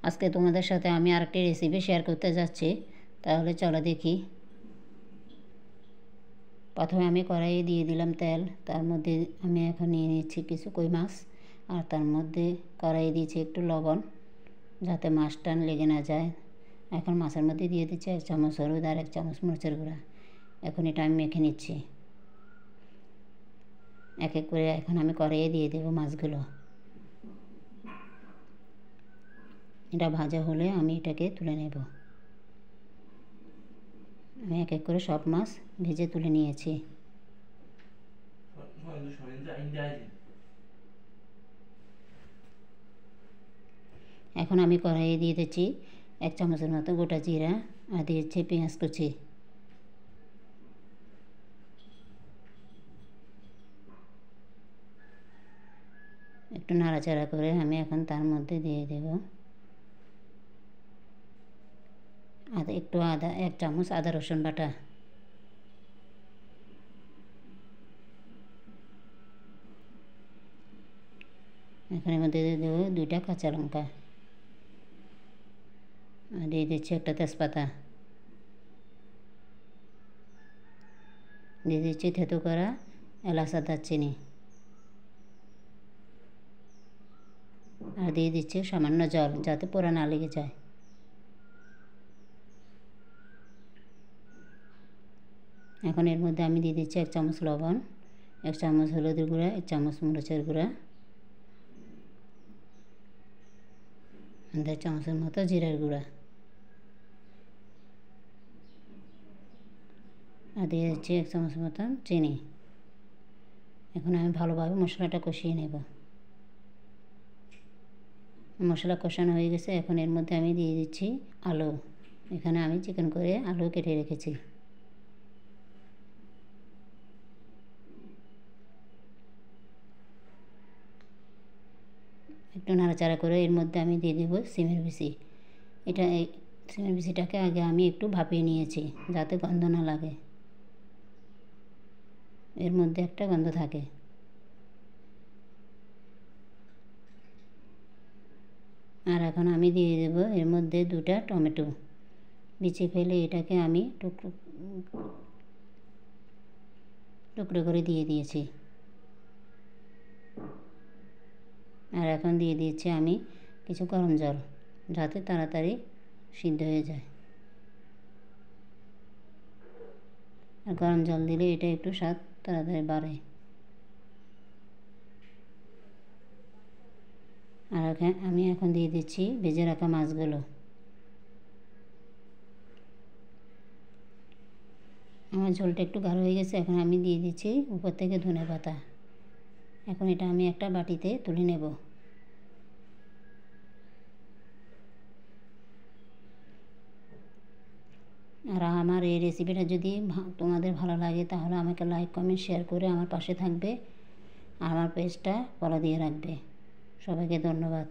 আজকে তোমাদের সাথে আমি আরেকটি রেসিপি শেয়ার করতে যাচ্ছি। তাহলে চলো দেখি। প্রথমে আমি কড়াইয়ে দিয়ে দিলাম তেল, তার মধ্যে আমি এখন নিয়ে নিচ্ছি কিছু কই মাছ, আর তার মধ্যে কড়াইয়ে দিয়েছি একটু লবণ যাতে মাছটা লেগে না যায়। এখন মাছের মধ্যে দিয়ে দিচ্ছি 1 চামচ হলুদ আর 1 চামচ মরিচের গুঁড়া। এখন এটা আমি মেখে নিচ্ছি এক এক করে। এখন আমি কড়াইয়ে দিয়ে দেবো মাছগুলো। এটা ভাজা হলে আমি এটাকে তুলে নেব। আমি এক এক করে সব মাছ ভেজে তুলে নিয়েছি। এখন আমি কড়াইয়ে দিয়ে দিচ্ছি 1 চামচের মতো গোটা জিরা আর দিয়েছি পেঁয়াজ কুচি। একটু নাড়াচাড়া করে আমি এখন তার মধ্যে দিয়ে দেব আদা 1 চামচ আদা রসুন বাটা। এখানের মধ্যে দিয়ে দেবো 2টা কাঁচা লঙ্কা, আর দিয়ে দিচ্ছি একটা তেজপাতা, দিয়ে দিচ্ছি থেতো করা এলাচ আর দারচিনি, আর দিয়ে দিচ্ছি সামান্য জল যাতে পোড়া না লেগে যায়। এখন এর মধ্যে আমি দিয়ে দিচ্ছি 1 চামচ লবণ, 1 চামচ হলুদের গুঁড়া, 1 চামচ মরিচের গুঁড়া, 1.5 চামচের মতো জিরার গুঁড়া, আর দিয়ে দিচ্ছি 1 চামচ মতো চিনি। এখন আমি ভালোভাবে মশলাটা কষিয়ে নেব। মশলা কষানো হয়ে গেছে। এখন এর মধ্যে আমি দিয়ে দিচ্ছি আলু। এখানে আমি চিকেন করে আলু কেটে রেখেছি। একটু নাড়াচাড়া করে এর মধ্যে আমি দিয়ে দেবো সিমের বিচি। এই সিমের বিচিটাকে আগে আমি একটু ভাপিয়ে নিয়েছি যাতে গন্ধ না লাগে, এর মধ্যে একটা গন্ধ থাকে। আর এখন আমি দিয়ে দেবো এর মধ্যে 2টা টমেটো বিচি ফেলে এটাকে আমি টুকরো করে দিয়ে দিয়েছি। আর এখন দিয়ে দিয়েছি আমি কিছু গরম জল যাতে তাড়াতাড়ি সিদ্ধ হয়ে যায়। আর গরম জল দিলে এটা একটু স্বাদ তাড়াতাড়ি বাড়ে। আর আমি এখন দিয়ে দিচ্ছি ভেজে রাখা মাছগুলো। আমার ঝোলটা একটু গাঢ় হয়ে গেছে। এখন আমি দিয়ে দিচ্ছি উপর থেকে ধনেপাতা। এখন এটা আমি একটা বাটিতে তুলে নেব। আর আমার এই রেসিপিটা যদি তোমাদের ভালো লাগে তাহলে আমাকে লাইক কমেন্ট শেয়ার করে আমার পাশে থাকবে, আর আমার পেজটা ফলো দিয়ে রাখবে। সবাইকে ধন্যবাদ।